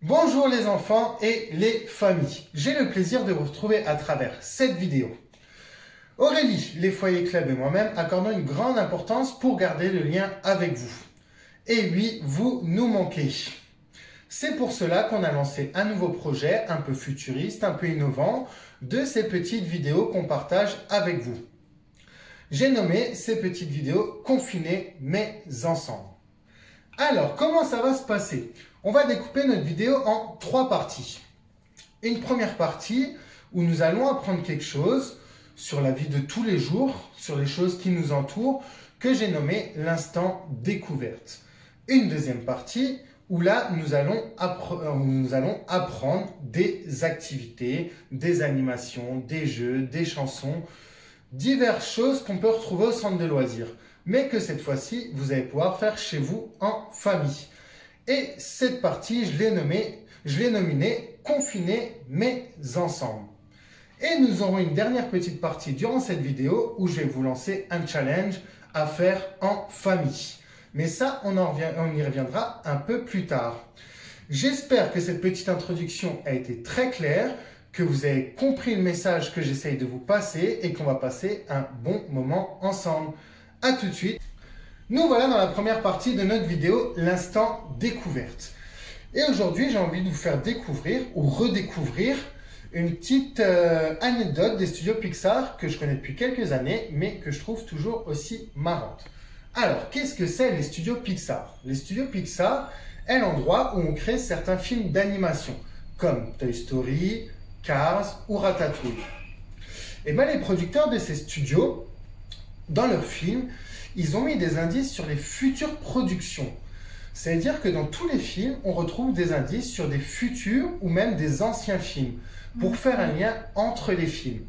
Bonjour les enfants et les familles. J'ai le plaisir de vous retrouver à travers cette vidéo. Aurélie, les Foyers Club et moi-même accordons une grande importance pour garder le lien avec vous. Et oui, vous nous manquez. C'est pour cela qu'on a lancé un nouveau projet un peu futuriste, un peu innovant, de ces petites vidéos qu'on partage avec vous. J'ai nommé ces petites vidéos « Confinés mais ensemble ». Alors, comment ça va se passer? On va découper notre vidéo en 3 parties. Une première partie où nous allons apprendre quelque chose sur la vie de tous les jours, sur les choses qui nous entourent, que j'ai nommé l'instant découverte. Une deuxième partie où là, nous allons apprendre des activités, des animations, des jeux, des chansons, diverses choses qu'on peut retrouver au centre de loisirs, mais que cette fois-ci, vous allez pouvoir faire chez vous en famille. Et cette partie, je l'ai nominée « Confinés mais ensemble ». Et nous aurons une dernière petite partie durant cette vidéo où je vais vous lancer un challenge à faire en famille. Mais ça, on y reviendra un peu plus tard. J'espère que cette petite introduction a été très claire, que vous avez compris le message que j'essaye de vous passer et qu'on va passer un bon moment ensemble. A tout de suite. Nous voilà dans la première partie de notre vidéo, l'instant découverte. Et aujourd'hui, j'ai envie de vous faire découvrir ou redécouvrir une petite anecdote des studios Pixar que je connais depuis quelques années, mais que je trouve toujours aussi marrante. Alors, qu'est-ce que c'est les studios Pixar? Les studios Pixar est l'endroit où on crée certains films d'animation, comme Toy Story, Cars ou Ratatouille. Et bien, les producteurs de ces studios, dans leurs films, ils ont mis des indices sur les futures productions. C'est-à-dire que dans tous les films, on retrouve des indices sur des futurs ou même des anciens films pour faire un lien entre les films.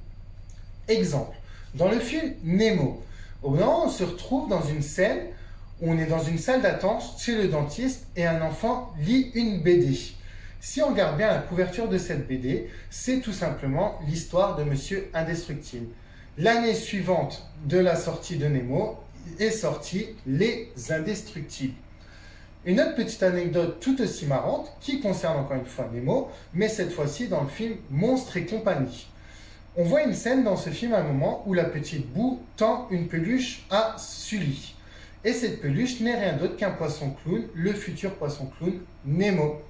Exemple, dans le film Nemo, au moment où on se retrouve dans une scène où on est dans une salle d'attente chez le dentiste et un enfant lit une BD. Si on regarde bien la couverture de cette BD, c'est tout simplement l'histoire de Monsieur Indestructible. L'année suivante de la sortie de Nemo est sorti Les Indestructibles. Une autre petite anecdote tout aussi marrante qui concerne encore une fois Nemo, mais cette fois-ci dans le film Monstres et compagnie. On voit une scène dans ce film à un moment où la petite Boo tend une peluche à Sully. Et cette peluche n'est rien d'autre qu'un poisson clown, le futur poisson clown Nemo.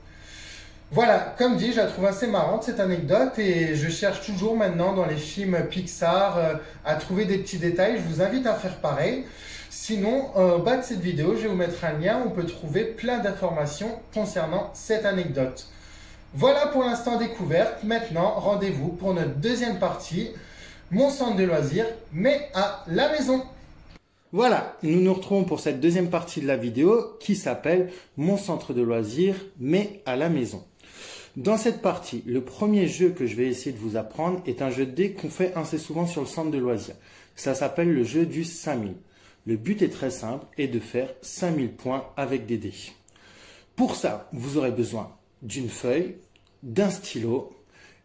Voilà, comme dit, je la trouve assez marrante cette anecdote et je cherche toujours maintenant dans les films Pixar à trouver des petits détails. Je vous invite à faire pareil. Sinon, au bas de cette vidéo, je vais vous mettre un lien où on peut trouver plein d'informations concernant cette anecdote. Voilà pour l'instant découverte. Maintenant, rendez-vous pour notre deuxième partie, mon centre de loisirs, mais à la maison. Voilà, nous nous retrouvons pour cette deuxième partie de la vidéo qui s'appelle « Mon centre de loisirs, mais à la maison ». Dans cette partie, le premier jeu que je vais essayer de vous apprendre est un jeu de dés qu'on fait assez souvent sur le centre de loisirs. Ça s'appelle le jeu du 5000. Le but est très simple et de faire 5000 points avec des dés. Pour ça, vous aurez besoin d'une feuille, d'un stylo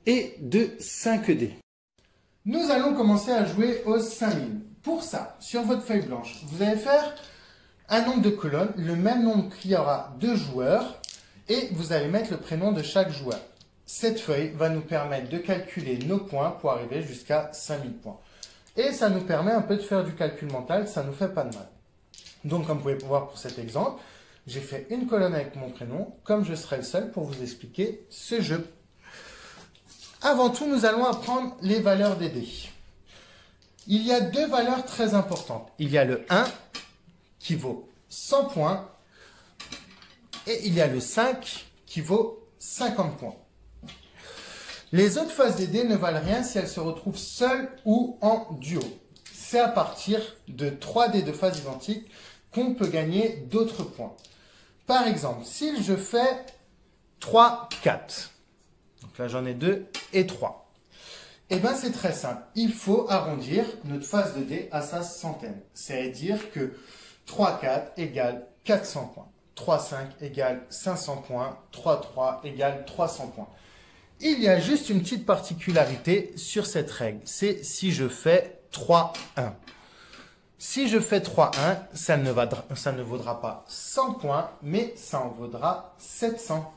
et de 5 dés. Nous allons commencer à jouer aux 5000. Pour ça, sur votre feuille blanche, vous allez faire un nombre de colonnes, le même nombre qu'il y aura de joueurs, et vous allez mettre le prénom de chaque joueur. Cette feuille va nous permettre de calculer nos points pour arriver jusqu'à 5000 points. Et ça nous permet un peu de faire du calcul mental, ça ne nous fait pas de mal. Donc, comme vous pouvez voir pour cet exemple, j'ai fait une colonne avec mon prénom, comme je serai le seul pour vous expliquer ce jeu. Avant tout, nous allons apprendre les valeurs des dés. Il y a 2 valeurs très importantes. Il y a le 1 qui vaut 100 points et il y a le 5 qui vaut 50 points. Les autres faces des dés ne valent rien si elles se retrouvent seules ou en duo. C'est à partir de 3 dés de phase identiques qu'on peut gagner d'autres points. Par exemple, si je fais 3, 4, donc là j'en ai 2 et 3. Eh bien, c'est très simple. Il faut arrondir notre face de dés à sa centaine. C'est-à-dire que 3, 4 égale 400 points. 3, 5 égale 500 points. 3, 3 égale 300 points. Il y a juste une petite particularité sur cette règle. C'est si je fais 3, 1. Si je fais 3, 1, ça ne vaudra pas 100 points, mais ça en vaudra 700.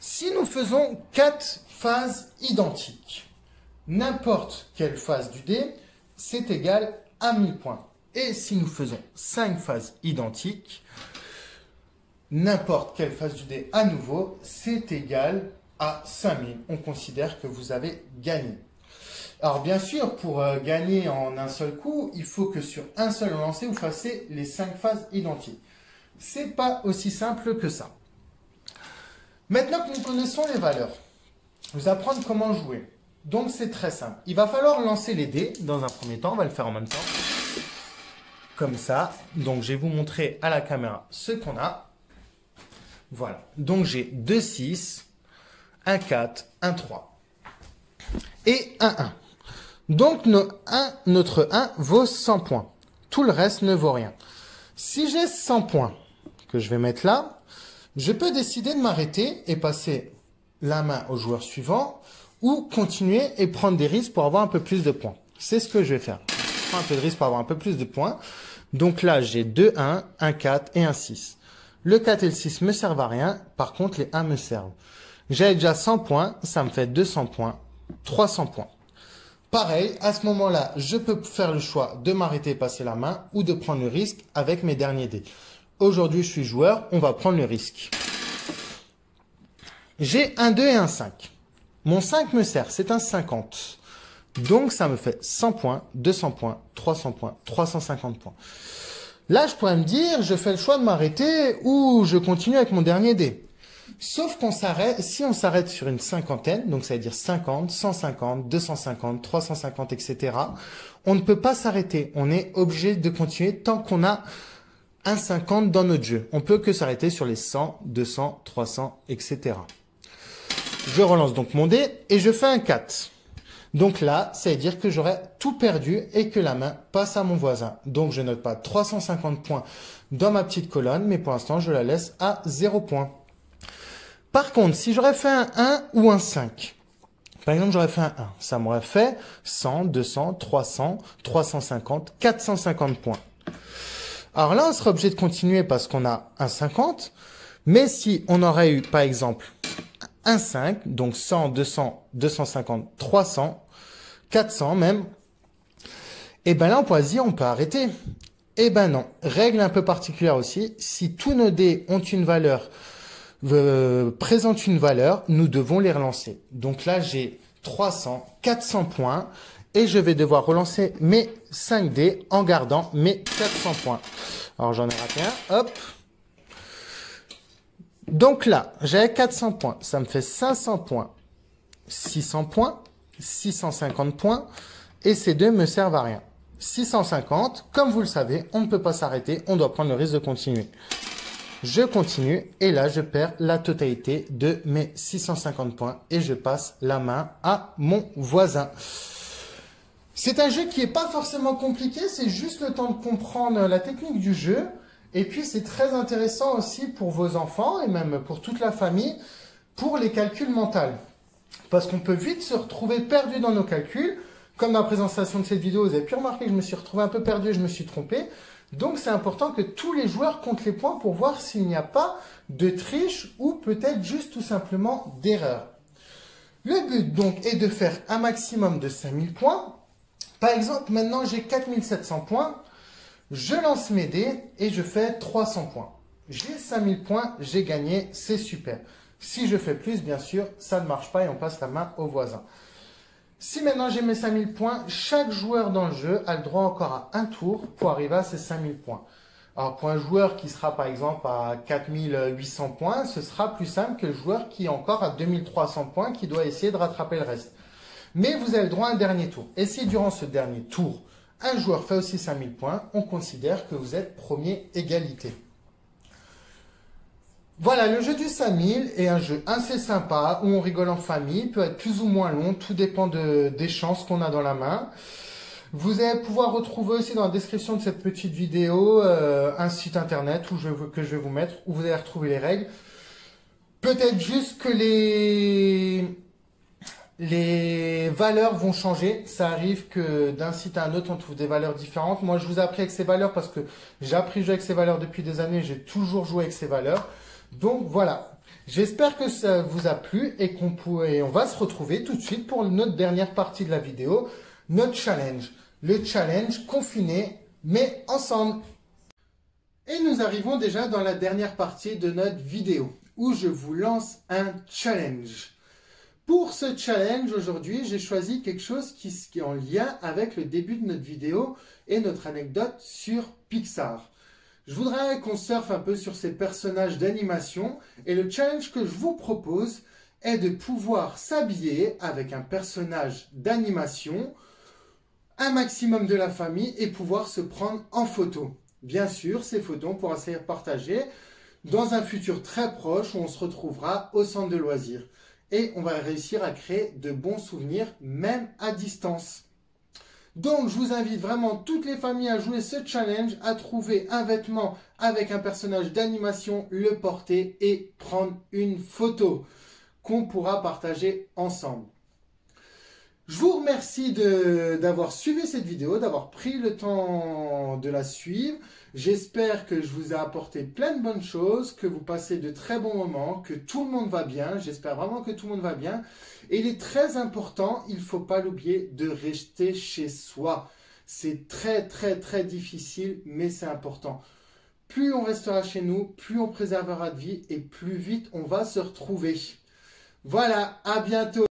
Si nous faisons 4 phases identiques, n'importe quelle phase du dé, c'est égal à 1000 points. Et si nous faisons 5 phases identiques, n'importe quelle phase du dé à nouveau, c'est égal à 5000. On considère que vous avez gagné. Alors bien sûr, pour gagner en un seul coup, il faut que sur un seul lancer, vous fassiez les 5 phases identiques. C'est pas aussi simple que ça. Maintenant que nous connaissons les valeurs, je vais vous apprendre comment jouer. Donc c'est très simple. Il va falloir lancer les dés dans un premier temps. On va le faire en même temps. Comme ça. Donc je vais vous montrer à la caméra ce qu'on a. Voilà. Donc j'ai 2 6, un 4, un 3 et un 1. Donc notre 1 vaut 100 points. Tout le reste ne vaut rien. Si j'ai 100 points que je vais mettre là, je peux décider de m'arrêter et passer la main au joueur suivant ou continuer et prendre des risques pour avoir un peu plus de points. C'est ce que je vais faire. Je prends un peu de risque pour avoir un peu plus de points. Donc là, j'ai 2 1, un 4 et un 6. Le 4 et le 6 me servent à rien. Par contre, les 1 me servent. J'ai déjà 100 points. Ça me fait 200 points, 300 points. Pareil, à ce moment-là, je peux faire le choix de m'arrêter et passer la main ou de prendre le risque avec mes derniers dés. Aujourd'hui, je suis joueur, on va prendre le risque. J'ai un 2 et un 5. Mon 5 me sert, c'est un 50. Donc, ça me fait 100 points, 200 points, 300 points, 350 points. Là, je pourrais me dire, je fais le choix de m'arrêter ou je continue avec mon dernier dé. Sauf qu'on s'arrête, si on s'arrête sur une cinquantaine, donc ça veut dire 50, 150, 250, 350, etc., on ne peut pas s'arrêter. On est obligé de continuer tant qu'on a un 50 dans notre jeu. On peut que s'arrêter sur les 100, 200, 300, etc. Je relance donc mon dé et je fais un 4. Donc là, ça veut dire que j'aurais tout perdu et que la main passe à mon voisin. Donc je note pas 350 points dans ma petite colonne, mais pour l'instant, je la laisse à 0 points. Par contre, si j'aurais fait un 1 ou un 5, par exemple, j'aurais fait un 1, ça m'aurait fait 100, 200, 300, 350, 450 points. Alors là, on serait obligé de continuer parce qu'on a un 50, mais si on aurait eu, par exemple, un 5, donc 100, 200, 250, 300, 400 même, et ben là, on pourrait se dire, on peut arrêter. Eh ben non. Règle un peu particulière aussi, si tous nos dés ont une valeur, présentent une valeur, nous devons les relancer. Donc là, j'ai 300, 400 points et je vais devoir relancer mes 5 dés en gardant mes 400 points. Alors j'en ai raté un, hop. Donc là, j'ai 400 points, ça me fait 500 points, 600 points, 650 points et ces deux me servent à rien. 650, comme vous le savez, on ne peut pas s'arrêter, on doit prendre le risque de continuer. Je continue et là, je perds la totalité de mes 650 points et je passe la main à mon voisin. C'est un jeu qui n'est pas forcément compliqué, c'est juste le temps de comprendre la technique du jeu. Et puis, c'est très intéressant aussi pour vos enfants et même pour toute la famille, pour les calculs mentaux. Parce qu'on peut vite se retrouver perdu dans nos calculs. Comme dans la présentation de cette vidéo, vous avez pu remarquer que je me suis retrouvé un peu perdu et je me suis trompé. Donc, c'est important que tous les joueurs comptent les points pour voir s'il n'y a pas de triche ou peut-être juste tout simplement d'erreur. Le but, donc, est de faire un maximum de 5000 points. Par exemple, maintenant, j'ai 4700 points. Je lance mes dés et je fais 300 points. J'ai 5000 points, j'ai gagné, c'est super. Si je fais plus, bien sûr, ça ne marche pas et on passe la main au voisin. Si maintenant j'ai mes 5000 points, chaque joueur dans le jeu a le droit encore à un tour pour arriver à ces 5000 points. Alors pour un joueur qui sera par exemple à 4800 points, ce sera plus simple que le joueur qui est encore à 2300 points qui doit essayer de rattraper le reste. Mais vous avez le droit à un dernier tour. Et si durant ce dernier tour, un joueur fait aussi 5000 points, on considère que vous êtes premier égalité. Voilà, le jeu du 5000 est un jeu assez sympa où on rigole en famille, peut être plus ou moins long, tout dépend des chances qu'on a dans la main. Vous allez pouvoir retrouver aussi dans la description de cette petite vidéo un site internet que je vais vous mettre où vous allez retrouver les règles. Peut-être juste que les valeurs vont changer. Ça arrive que d'un site à un autre, on trouve des valeurs différentes. Moi, je vous ai appris avec ces valeurs parce que j'ai appris à jouer avec ces valeurs depuis des années. J'ai toujours joué avec ces valeurs. Donc voilà, j'espère que ça vous a plu et on va se retrouver tout de suite pour notre dernière partie de la vidéo, notre challenge. Le challenge confiné, mais ensemble. Et nous arrivons déjà dans la dernière partie de notre vidéo, où je vous lance un challenge. Pour ce challenge, aujourd'hui, j'ai choisi quelque chose qui est en lien avec le début de notre vidéo et notre anecdote sur Pixar. Je voudrais qu'on surfe un peu sur ces personnages d'animation et le challenge que je vous propose est de pouvoir s'habiller avec un personnage d'animation, un maximum de la famille et pouvoir se prendre en photo. Bien sûr, ces photos, on pourra se les partager dans un futur très proche où on se retrouvera au centre de loisirs. Et on va réussir à créer de bons souvenirs, même à distance. Donc, je vous invite vraiment toutes les familles à jouer ce challenge, à trouver un vêtement avec un personnage d'animation, le porter et prendre une photo qu'on pourra partager ensemble. Je vous remercie d'avoir suivi cette vidéo, d'avoir pris le temps de la suivre. J'espère que je vous ai apporté plein de bonnes choses, que vous passez de très bons moments, que tout le monde va bien. J'espère vraiment que tout le monde va bien. Et il est très important, il ne faut pas l'oublier, de rester chez soi. C'est très très très difficile, mais c'est important. Plus on restera chez nous, plus on préservera de vie et plus vite on va se retrouver. Voilà, à bientôt.